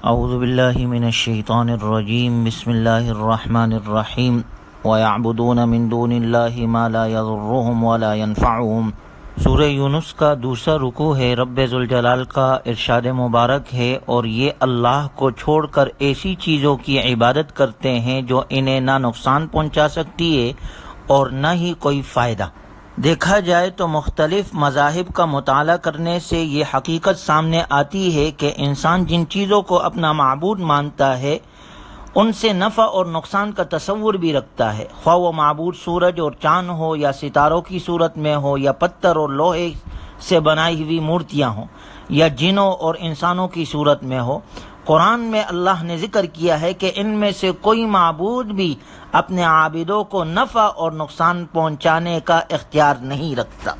اعوذ باللہ من الشیطان الرجیم بسم اللہ الرحمن الرحیم وَيَعْبُدُونَ مِن دُونِ اللَّهِ مَا لَا يَضُرُّهُمْ وَلَا يَنفَعُهُمْ۔ سورہ یونس کا دوسرا رکوع ہے۔ رب ذوالجلال کا ارشاد مبارک ہے، اور یہ اللہ کو چھوڑ کر ایسی چیزوں کی عبادت کرتے ہیں جو انہیں نہ نقصان پہنچا سکتی ہے اور نہ ہی کوئی فائدہ۔ دیکھا جائے تو مختلف مذاہب کا مطالعہ کرنے سے یہ حقیقت سامنے آتی ہے کہ انسان جن چیزوں کو اپنا معبود مانتا ہے ان سے نفع اور نقصان کا تصور بھی رکھتا ہے، خواہ وہ معبود سورج اور چاند ہو، یا ستاروں کی صورت میں ہو، یا پتھر اور لوہے سے بنائی ہوئی مورتیاں ہوں، یا جنوں اور انسانوں کی صورت میں ہو۔ قرآن میں اللہ نے ذکر کیا ہے کہ ان میں سے کوئی معبود بھی اپنے عابدوں کو نفع اور نقصان پہنچانے کا اختیار نہیں رکھتا۔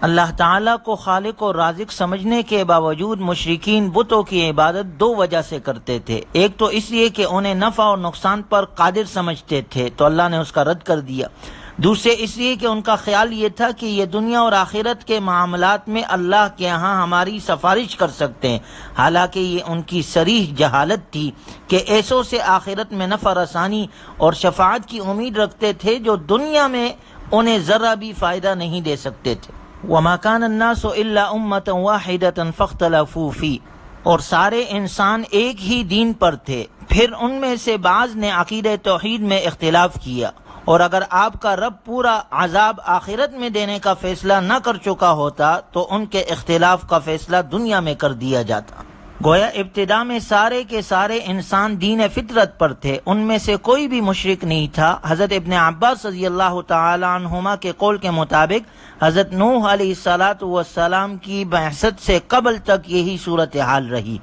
اللہ تعالیٰ کو خالق اور رازق سمجھنے کے باوجود مشرکین بتوں کی عبادت دو وجہ سے کرتے تھے۔ ایک تو اس لیے کہ انہیں نفع اور نقصان پر قادر سمجھتے تھے، تو اللہ نے اس کا رد کر دیا۔ دوسرے اس لیے کہ ان کا خیال یہ تھا کہ یہ دنیا اور آخرت کے معاملات میں اللہ کے ہاں ہماری سفارش کر سکتے ہیں، حالانکہ یہ ان کی صریح جہالت تھی کہ ایسوں سے آخرت میں نفع رسانی اور شفاعت کی امید رکھتے تھے جو دنیا میں انہیں ذرہ بھی فائدہ نہیں دے سکتے تھے۔ وَمَا كَانَ النَّاسُ إِلَّا أُمَّةً وَاحِدَةً فَاخْتَلَفُوا فِيهِ، اور سارے انسان ایک ہی دین پر تھے، پھر ان میں سے بعض نے عقیدہ توحید میں اختلاف کیا، اور اگر آپ کا رب پورا عذاب آخرت میں دینے کا فیصلہ نہ کر چکا ہوتا تو ان کے اختلاف کا فیصلہ دنیا میں کر دیا جاتا۔ گویا ابتدا میں سارے کے سارے انسان دین فطرت پر تھے، ان میں سے کوئی بھی مشرک نہیں تھا۔ حضرت ابن عباس رضی اللہ تعالی عنہما کے قول کے مطابق حضرت نوح علیہ السلام کی بعثت سے قبل تک یہی صورتحال رہی۔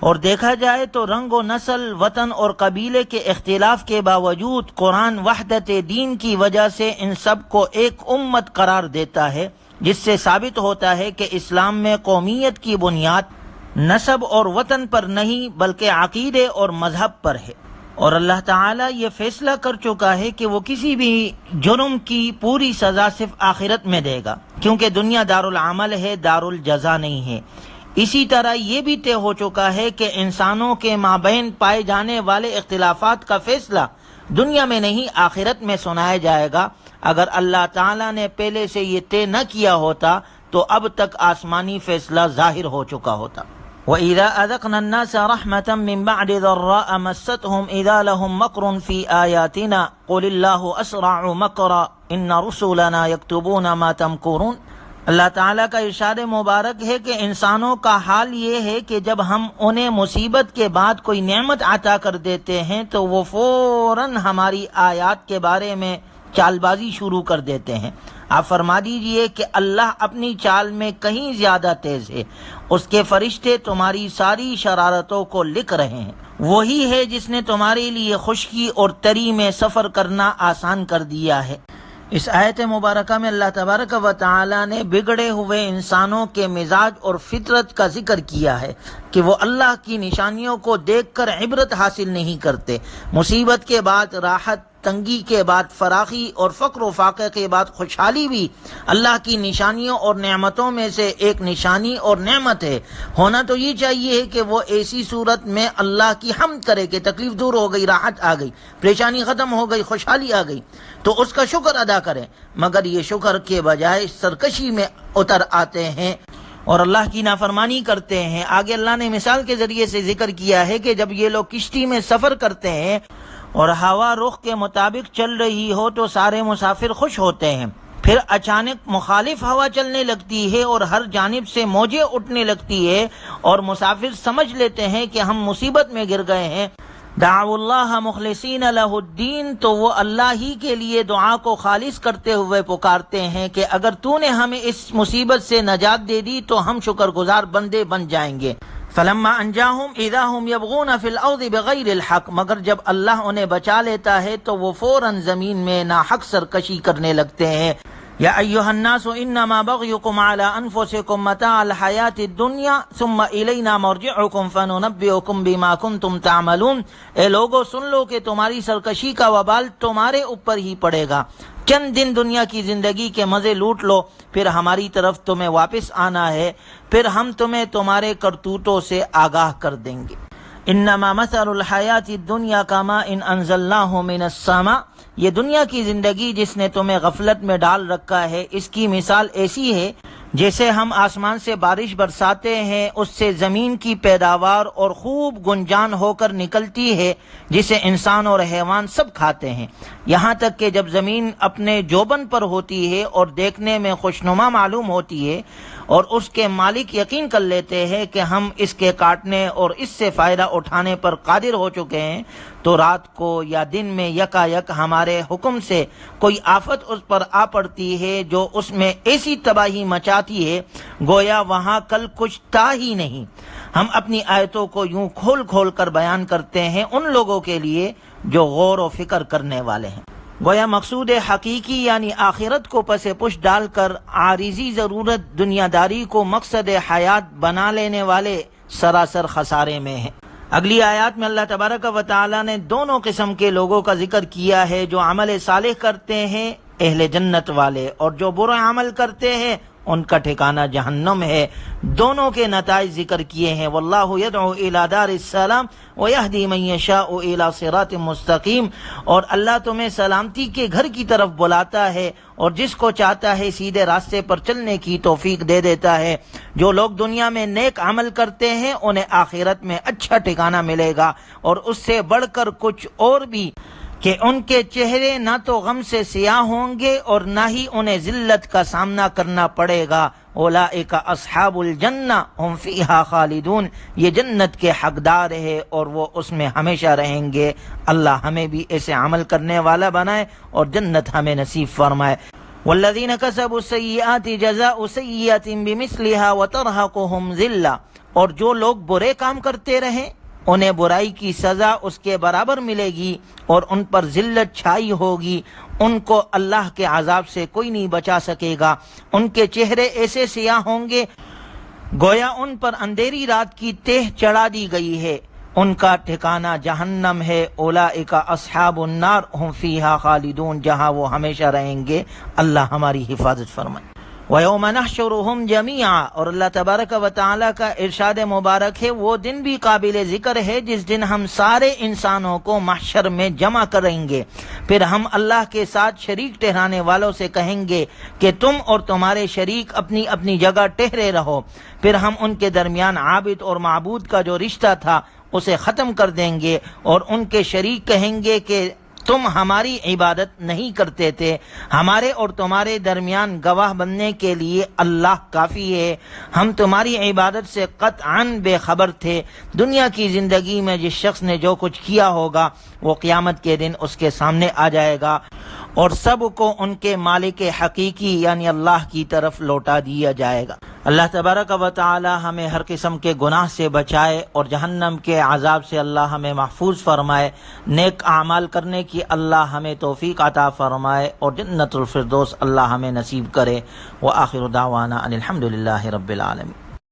اور دیکھا جائے تو رنگ و نسل، وطن اور قبیلے کے اختلاف کے باوجود قرآن وحدت دین کی وجہ سے ان سب کو ایک امت قرار دیتا ہے، جس سے ثابت ہوتا ہے کہ اسلام میں قومیت کی بنیاد نسب اور وطن پر نہیں بلکہ عقیدے اور مذہب پر ہے۔ اور اللہ تعالیٰ یہ فیصلہ کر چکا ہے کہ وہ کسی بھی جرم کی پوری سزا صرف آخرت میں دے گا، کیونکہ دنیا دارالعمل ہے، دارالجزا نہیں ہے۔ اسی طرح یہ بھی طے ہو چکا ہے کہ انسانوں کے مابین پائے جانے والے اختلافات کا فیصلہ دنیا میں نہیں آخرت میں سنایا جائے گا۔ اگر اللہ تعالیٰ نے پہلے سے یہ طے نہ کیا ہوتا تو اب تک آسمانی فیصلہ ظاہر ہو چکا ہوتا۔ وَإِذَا أَذَقْنَا النَّاسَ رَحْمَةً مِّن بَعْدِ ضَرَّاءَ مَسَّتْهُمْ إِذَا لَهُم مَّكْرٌ فِي آيَاتِنَا قُلِ اللَّهُ أَسْرَعُ مَكْرًا إِنَّ رُسُلَنَا يَكْتُبُونَ مَا تَمْكُرُونَ۔ اللہ تعالیٰ کا ارشاد مبارک ہے کہ انسانوں کا حال یہ ہے کہ جب ہم انہیں مصیبت کے بعد کوئی نعمت عطا کر دیتے ہیں تو وہ فوراً ہماری آیات کے بارے میں چال بازی شروع کر دیتے ہیں۔ آپ فرما دیجئے کہ اللہ اپنی چال میں کہیں زیادہ تیز ہے، اس کے فرشتے تمہاری ساری شرارتوں کو لکھ رہے ہیں۔ وہی ہے جس نے تمہارے لیے خشکی اور تری میں سفر کرنا آسان کر دیا ہے۔ اس آیت مبارکہ میں اللہ تبارک و تعالی نے بگڑے ہوئے انسانوں کے مزاج اور فطرت کا ذکر کیا ہے کہ وہ اللہ کی نشانیوں کو دیکھ کر عبرت حاصل نہیں کرتے۔ مصیبت کے بعد راحت، تنگی کے بعد فراخی اور فقر و فاقے کے بعد خوشحالی بھی اللہ کی نشانیوں اور نعمتوں میں سے ایک نشانی اور نعمت ہے۔ ہونا تو یہ چاہیے کہ وہ ایسی صورت میں اللہ کی حمد کرے کہ تکلیف دور ہو گئی، راحت آ گئی، پریشانی ختم ہو گئی، خوشحالی آ گئی، تو اس کا شکر ادا کریں، مگر یہ شکر کے بجائے سرکشی میں اتر آتے ہیں اور اللہ کی نافرمانی کرتے ہیں۔ آگے اللہ نے مثال کے ذریعے سے ذکر کیا ہے کہ جب یہ لوگ کشتی میں سفر کرتے ہیں اور ہوا رخ کے مطابق چل رہی ہو تو سارے مسافر خوش ہوتے ہیں، پھر اچانک مخالف ہوا چلنے لگتی ہے اور ہر جانب سے موجیں اٹھنے لگتی ہے اور مسافر سمجھ لیتے ہیں کہ ہم مصیبت میں گر گئے ہیں۔ دعوا اللہ مخلصین لہ الدین، تو وہ اللہ ہی کے لیے دعا کو خالص کرتے ہوئے پکارتے ہیں کہ اگر تو نے ہمیں اس مصیبت سے نجات دے دی تو ہم شکر گزار بندے بن جائیں گے۔ فلما انجاہم اذا ہم یبغون فی الارض بغیر الحق، مگر جب اللہ انہیں بچا لیتا ہے تو وہ فوراً زمین میں ناحق سرکشی کرنے لگتے ہیں۔ یا ایھا الناس انما بغیکم علی انفسکم متاع الحیاۃ الدنیا ثم الینا مرجعکم فننبئکم بما کنتم تعملون۔ اے لوگو سن لو کہ تمہاری سرکشی کا وبال تمہارے اوپر ہی پڑے گا۔ چند دن دنیا کی زندگی کے مزے لوٹ لو، پھر ہماری طرف تمہیں واپس آنا ہے، پھر ہم تمہیں تمہارے کرتوتوں سے آگاہ کر دیں گے۔ انما مثل الحیات الدنیا کماء انزلناہ من السماء، یہ دنیا کی زندگی جس نے تمہیں غفلت میں ڈال رکھا ہے، اس کی مثال ایسی ہے جیسے ہم آسمان سے بارش برساتے ہیں، اس سے زمین کی پیداوار اور خوب گنجان ہو کر نکلتی ہے، جسے انسان اور حیوان سب کھاتے ہیں، یہاں تک کہ جب زمین اپنے جوبن پر ہوتی ہے اور دیکھنے میں خوشنما معلوم ہوتی ہے اور اس کے مالک یقین کر لیتے ہیں کہ ہم اس کے کاٹنے اور اس سے فائدہ اٹھانے پر قادر ہو چکے ہیں، تو رات کو یا دن میں یکا یک ہمارے حکم سے کوئی آفت اس پر آ پڑتی ہے جو اس میں ایسی تباہی مچاتی ہے گویا وہاں کل کچھ تھا ہی نہیں۔ ہم اپنی آیتوں کو یوں کھول کھول کر بیان کرتے ہیں ان لوگوں کے لیے جو غور و فکر کرنے والے ہیں۔ گویا مقصود حقیقی یعنی آخرت کو پس پش ڈال کر عارضی ضرورت دنیا داری کو مقصد حیات بنا لینے والے سراسر خسارے میں ہیں۔ اگلی آیات میں اللہ تبارک و تعالی نے دونوں قسم کے لوگوں کا ذکر کیا ہے، جو عمل صالح کرتے ہیں اہل جنت والے، اور جو برا عمل کرتے ہیں ان کا ٹھکانہ جہنم ہے۔ دونوں کے نتائج ذکر کیے ہیں، واللہ یدعو الی دار السلام ویہدی من یشاء الی صراط مستقیم، اور اللہ تمہیں سلامتی کے گھر کی طرف بلاتا ہے اور جس کو چاہتا ہے سیدھے راستے پر چلنے کی توفیق دے دیتا ہے۔ جو لوگ دنیا میں نیک عمل کرتے ہیں انہیں آخرت میں اچھا ٹھکانہ ملے گا، اور اس سے بڑھ کر کچھ اور بھی کہ ان کے چہرے نہ تو غم سے سیاہ ہوں گے اور نہ ہی انہیں ذلت کا سامنا کرنا پڑے گا۔ اولئک اصحاب الجنہ ہم فیہا خالدون، یہ جنت کے حقدار ہے اور وہ اس میں ہمیشہ رہیں گے۔ اللہ ہمیں بھی ایسے عمل کرنے والا بنائے اور جنت ہمیں نصیب فرمائے۔ والذین کسبوا السیئات جزاء سیئۃ بمثلها وترہقہم ذلہ، اور جو لوگ برے کام کرتے رہیں انہیں برائی کی سزا اس کے برابر ملے گی اور ان پر ذلت چھائی ہوگی، ان کو اللہ کے عذاب سے کوئی نہیں بچا سکے گا۔ ان کے چہرے ایسے سیاہ ہوں گے گویا ان پر اندھیری رات کی تہ چڑھا دی گئی ہے، ان کا ٹھکانہ جہنم ہے۔ اولئک اصحاب النار ہم فیہا خالدون، جہاں وہ ہمیشہ رہیں گے۔ اللہ ہماری حفاظت فرمائے۔ وَيَوْمَ نَحْشُرُهُمْ جَمِيعًا، اور اللہ تبارک و تعالیٰ کا ارشاد مبارک ہے وہ دن بھی قابل ذکر ہے جس دن ہم سارے انسانوں کو محشر میں جمع کریں گے، پھر ہم اللہ کے ساتھ شریک ٹھہرانے والوں سے کہیں گے کہ تم اور تمہارے شریک اپنی اپنی جگہ ٹھہرے رہو، پھر ہم ان کے درمیان عابد اور معبود کا جو رشتہ تھا اسے ختم کر دیں گے، اور ان کے شریک کہیں گے کہ تم ہماری عبادت نہیں کرتے تھے، ہمارے اور تمہارے درمیان گواہ بننے کے لیے اللہ کافی ہے، ہم تمہاری عبادت سے قطعاً بے خبر تھے۔ دنیا کی زندگی میں جس شخص نے جو کچھ کیا ہوگا وہ قیامت کے دن اس کے سامنے آ جائے گا اور سب کو ان کے مالک حقیقی یعنی اللہ کی طرف لوٹا دیا جائے گا۔ اللہ تبارک و تعالی ہمیں ہر قسم کے گناہ سے بچائے اور جہنم کے عذاب سے اللہ ہمیں محفوظ فرمائے، نیک اعمال کرنے کی اللہ ہمیں توفیق عطا فرمائے اور جنت الفردوس اللہ ہمیں نصیب کرے۔ وآخر دعوانا ان الحمد للہ رب العالمین۔